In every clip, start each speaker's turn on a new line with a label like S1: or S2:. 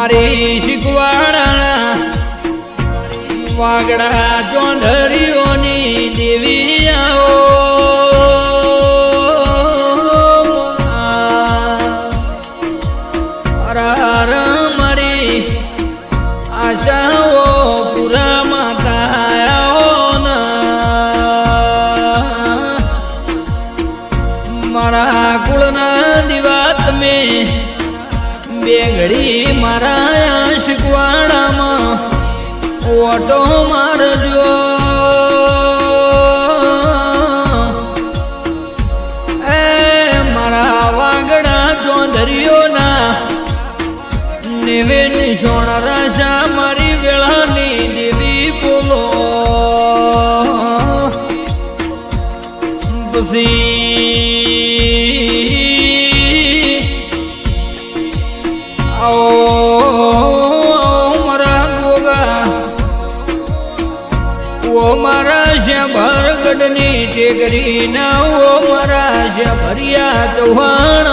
S1: મારી શીખવાડાના વાગડા ચોંધરીઓની દેવી આવો હર મારી આશાઓ પૂરા માતા મારા કુળના દીવા તમે બે ઘડી મારા શીખવાડામાં ઓટો મારજો એ મારા વાગડા ચોંધરીઓના નેવે નિશોણ રાશા મારી વેળાની દેવી બોલો પછી આવો મારા ગોગા ઓ મારા શ્યાભરગઢની ટેકરી ના ઓ મારા શ્યાભરિયા ચૌહાણ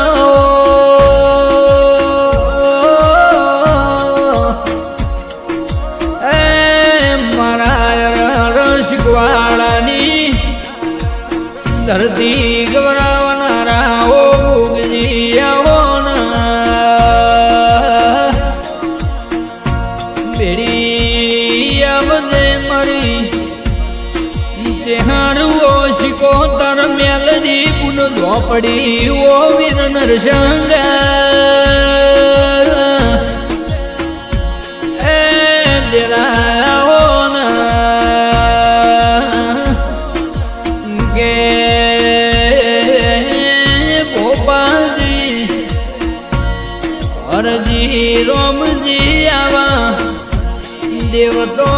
S1: શીખવાડાની ધરતી ગવરાવનારા ઓ ભૂગજી આવો બેડી આવજે મારી ચેહારું ઓ શિકોતર મેલડી પુન ઝોપડી ઓ વીર નરસંગ એ દેરા હરજી રોમજી આવા દેવ તો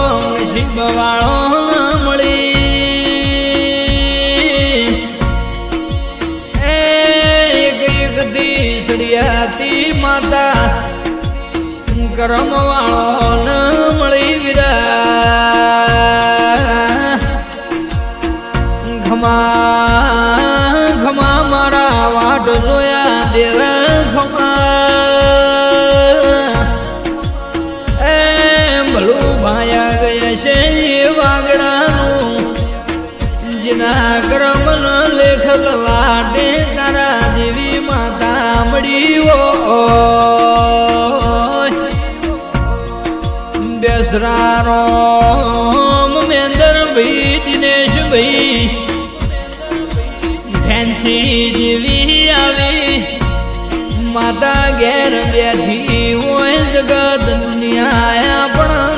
S1: શિવ વાળો મળી એક એક દીસડિયાતી માતા કરમ વાળો ન મળી વિરા ઘમા ઘમા મારા વાટ જોયા દેરા ઘમા છે વાગડાનું જેના કર્મ ન લેખ લાટે તારા દેવી માતા મળી બેસરારો મેંદરભાઈ દિનેશભાઈ ફેન્સી જેવી આવી માતા ઘેર બેઠી હોય જગત દુનિયા પણ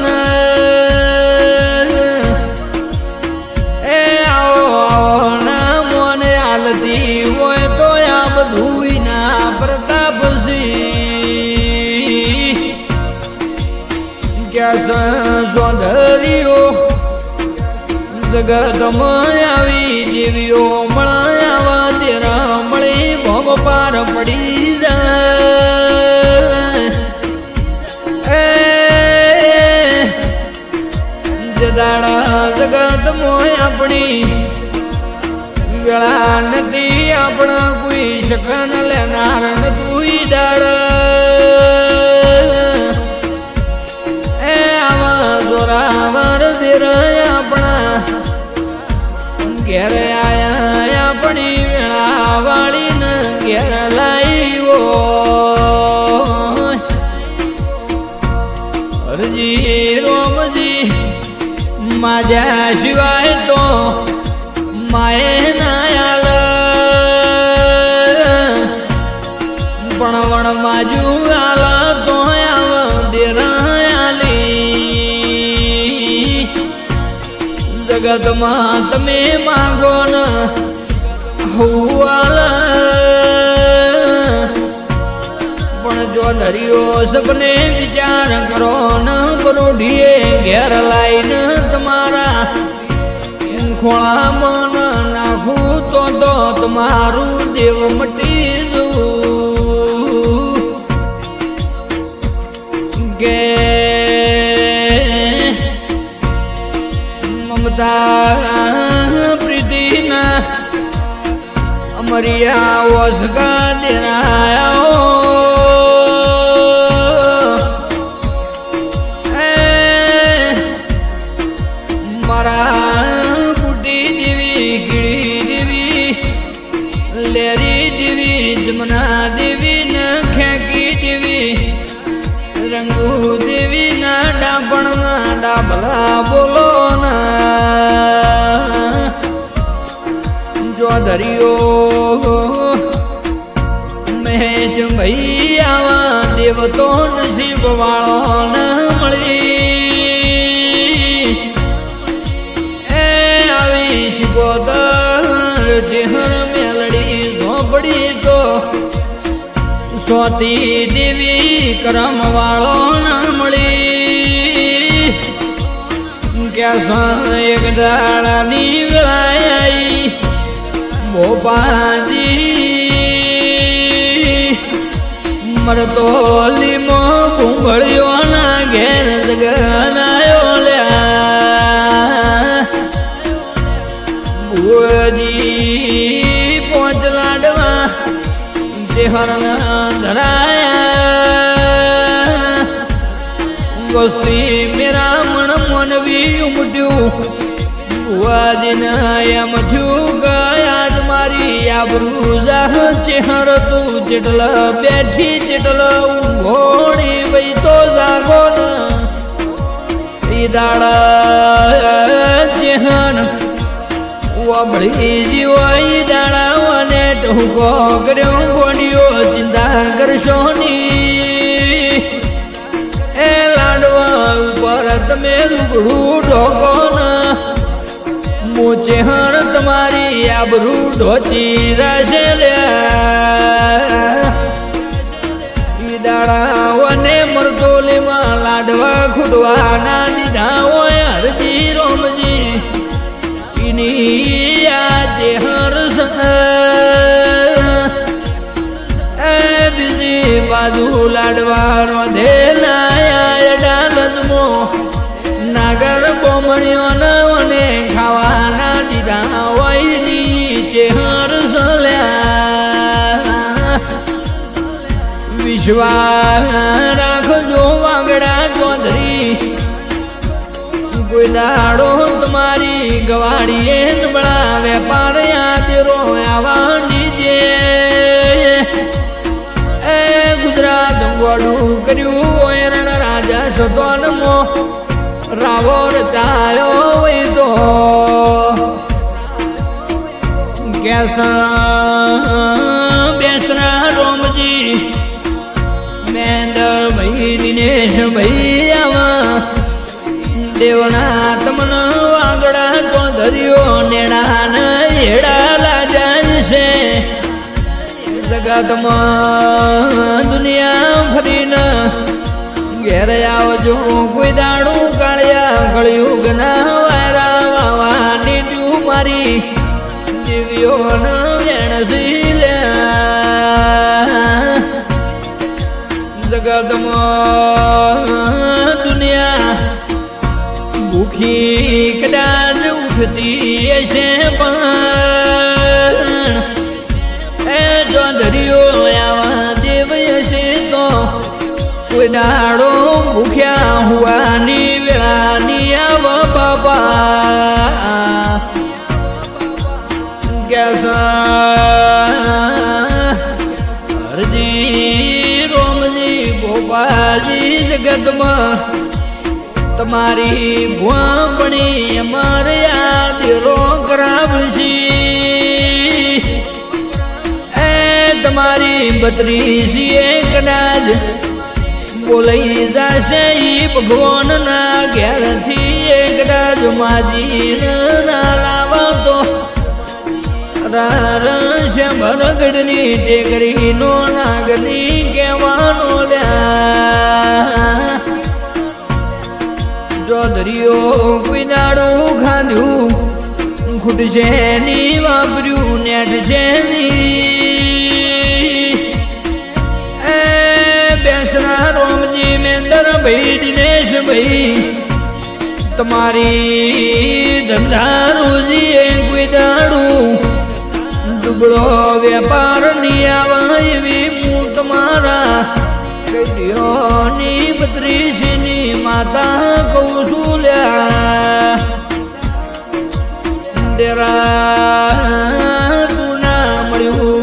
S1: હોય તો આ બધું ના પ્રતાપ ચોંધરીઓ જગતમાં આવી દેવીઓ મળાવા તેરા મળી ભોગ પાર પડી જાય જદાડા જગતમાં આપણી વેળા નથી આપણા કોઈ શકન લેનાર નથી દાડ એ આવા જોરાવર દેર આપણા ઘેર આયા આપણી વેળા વાળીને ઘેર લાવ્યો હરજી રોમજી માજા સિવાય તો માએ નાયાલ પણ વણ માજુ આલ તો આવ દેરાયાલી જગતમાં તમે માગો ન હુઆલ પણ જો ધર્યો સપને વિચાર કરો ન બરોઢીએ ઘેર લાઈને તમારા ખોળા મન નાખું તો તમારું દેવ મટી જવું કે મમતા પ્રીતિના અમરિયા ઓસકા દેરાયો લેરી દેવી જમના દેવી ને ખેંકી દેવી રંગુ દેવી ના ડાપણ ના ડાબલા બોલો ના જો દરિયો મહેશ ભાઈ આવા દેવ તો નસીબ વાળો ન મળી એ આવી શિકોતર ચેહર મેલડી ઝોપડી તો સોતી દેવી કરમ વાળો ન મળી ક્યાં એક દાડાની વેળાઈ ભોપાજી મરતો લીમો ભૂંગળ્યો ના ઘેર જગનાયો લ્યા ભુવજી પોચ લાડવા ચેહર ના ધરાયા ગોસ્તી મેરા મણ મનવી ઉમટ્યું ભુવાજીના એમ થયું ગયા જ મારી આબરૂ જાહ ચેહર તું જેટલા બેઠી જેટલા ઊંઘોણી વઈ તો જાગો ન ઈ દાડા ચેહર વાબળી જીવાઈ દાડા અને ટૂંકો કર્યો બોડીઓ ચિંતા કરશો ની એ લાડવા ઉપર તમે લુગડું ઢોકો ના મુચે હર તમારી આબરૂ ઢોચી રહેશે દાડાઓને મરતોલીમાં લાડવા ખૂટવા ના દીધા હોય હરજી રોમજી ઇની આજે હરસ એ બીજી બાજુ લાડવાનો ધેલાયા ડાલજમો નાગર બોમણીઓ ને ખાવાના દીધા હોય નીચે હરસલ્યા વિશ્વાસ રાખજો વાગડા ચોધરી કોઈ દાડો તમારી ગવાડીએ નબળા વેપાર યાદ રો આવવાની જે એ ગુજરાત ગોડું કર્યું હોય રણ રાજા સતોનમો રાવો રચાયો વઈ તો કેસા બેસરા રોમજી મેંદર ભાઈ દિનેશ ભાઈ આવા દેવના તમન વાગડા ચોધરીઓ નેડા ને હેડા લાજાય છે જગતમાં દુનિયા ફરીને ઘેર આવજો કોઈ દાડું કાળિયા ગળ્યું ગના વાયરા વાવાની જુ મારી જીવ્યો ન વેણસી લ્યા જગતમાં દુનિયા ભૂખી કદાચ ઉઠતી હશે પણ એ જો દરિયો આવા દેવ હશે તો કોઈ દાડો ભૂખ્યા હુવાની વેળાની આવ બાપા હરજી રોમજી ગોપાલજી જગતમાં તમારી ભુવાપણી અમારે યાદ રો કરાવશી એ તમારી 32 કદાચ બોલાઈ જશે ઈ ભગવાન ના ઘેરથી એકડા જુમાજી ના લાવતો રારશે ભરગડની ટેકરી નો નાગની કહેવાનો લ્યા જો દરિયો કોઈ દાડું ખાધું ખૂટશે ની વાપર્યું નેઠશે ની બેસના રોમજી મેંદર ભાઈ દિનેશ ભાઈ તમારી ધંધા રોજીએ કોઈ દાડું દુબળો વેપાર ની આવા એવી હું તમારા કડીઓની 32 ની માતા કહું છું લ્યા દેરા તું ના મળ્યું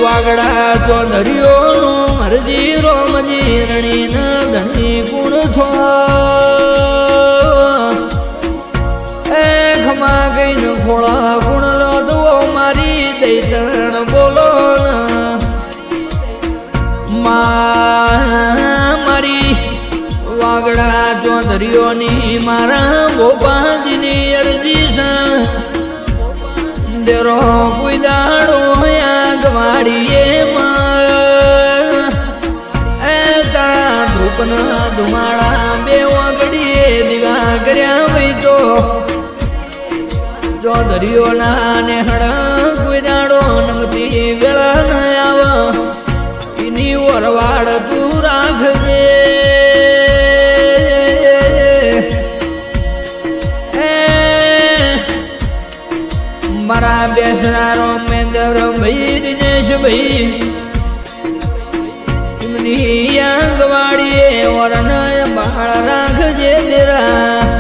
S1: વાગડા ચોધરીઓનો હરજી રોમજી રણી ન ધણી ગુણ થો એ ખમા ગઈને ખોળા ગુણ લો દો મારી દૈતણ બોલો મારી વાગડા ચોધરીઓની મારા ગોપાજીની અરજી છે દેરો કોઈ દાડો ગવાડીએ એ તારા ધૂપના ધુમાડા બે વાગડીએ દીવા કર્યા વઈ તો ચોધરીઓના ને હડા કોઈ દાડો નમતી વેળા ન આવ એની વરવાડ તું રાખજે મારા બેસનારો મેંદર ભાઈ દિનેશ ભાઈ એમની આંગવાડીએ વરનય બાળ રાખજે દેરા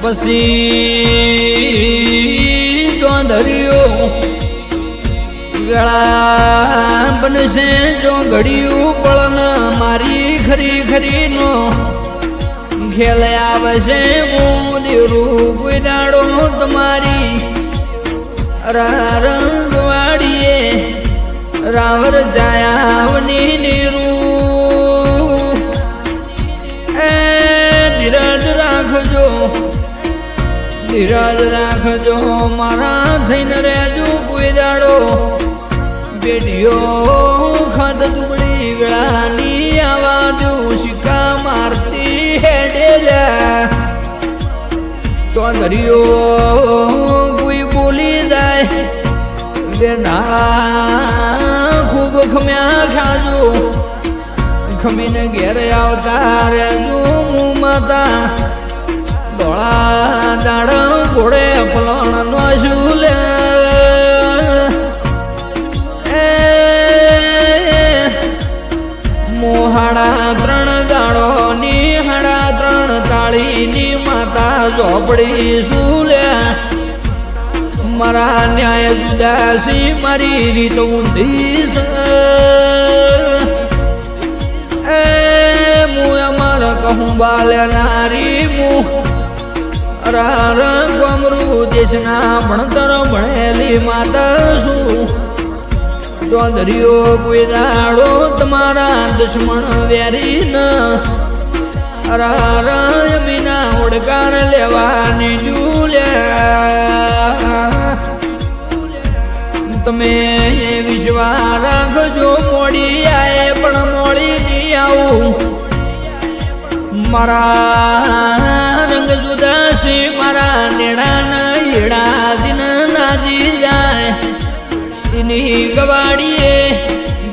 S1: પછી ચોંધરીઓ વેળા બનશે જો ઘડિયું પળન મારી ખરી ખરી નો ખેલ આવશે હું દેરું કોઈ દાડો તમારી રંગવાડીએ રાવર જાયાવની નીરું એ ધીરજ રાખજો મારા થઈને રહેજો કોઈ દાડો બેડીઓ ખદ દુબળી વેળાની આવાજો શિકા મારતી હેડેલા ચોધરીઓ કોઈ બોલી જાય બે નાળા ખૂબ ખમ્યા ખાજો ખમીને ઘેર આવતા રહેજો હું માતા ધોળા દાડ ઘોડે પલણ નો ઝૂલે મોહાડા ત્રણ ગાળો ની હાડા ત્રણ તાળી ની માતા ઝોપડી સુલ્યા મારા ન્યાય જુદાસી મારી રીત ઊંધી એ મું અમાર કહું બાલે નારી મું ગમરું દેશના ભણતર ભણેલી માતા શું ચોધરીઓ કોઈ દાડો તમારા દુશ્મન વેરી ન મીના ઓડકાર લેવાની જુલ્યા તમે વિશ્વાસ રાખજો મોડી આય પણ મોડી નહીં આવું મારા રંગ જુદાસી મારા નેડા હીડા દિન નાજી જાય એની ગવાડીએ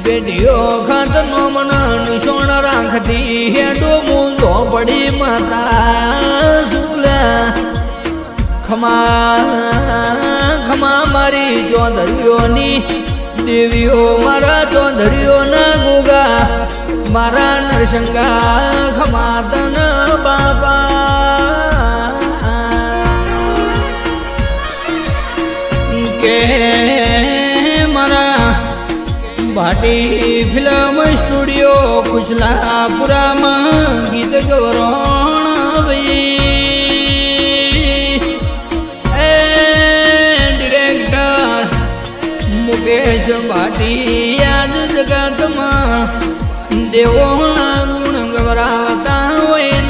S1: બેડીઓ ખાત નો મન નિશોણ રાખતી હેડો મૂંઝો પડી માતા સુલા ખમા મારી ચોધરીઓની દેવીઓ મારા ચોધરીઓના ગોગા મારા નરસંગા ખમા તન બાપા કે મારા ભાટી ફિલ્મ સ્ટુડિયો ખુશલાપુરામાં ગીત ગૌરણ ડિરેક્ટર મુકેશ ભાટી યાદ જગતમાં દેવોના ગુણ ગવરાવતા હોય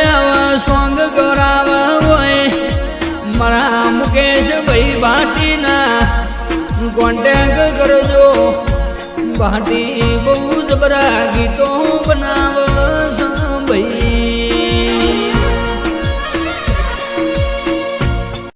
S1: આવા સોંગ ગવરાવા હોય મારા મુકેશ ભાઈ ભાટીના કોન્ટેક કરજો ભાટી બહુ જબરા ગીતો બનાવો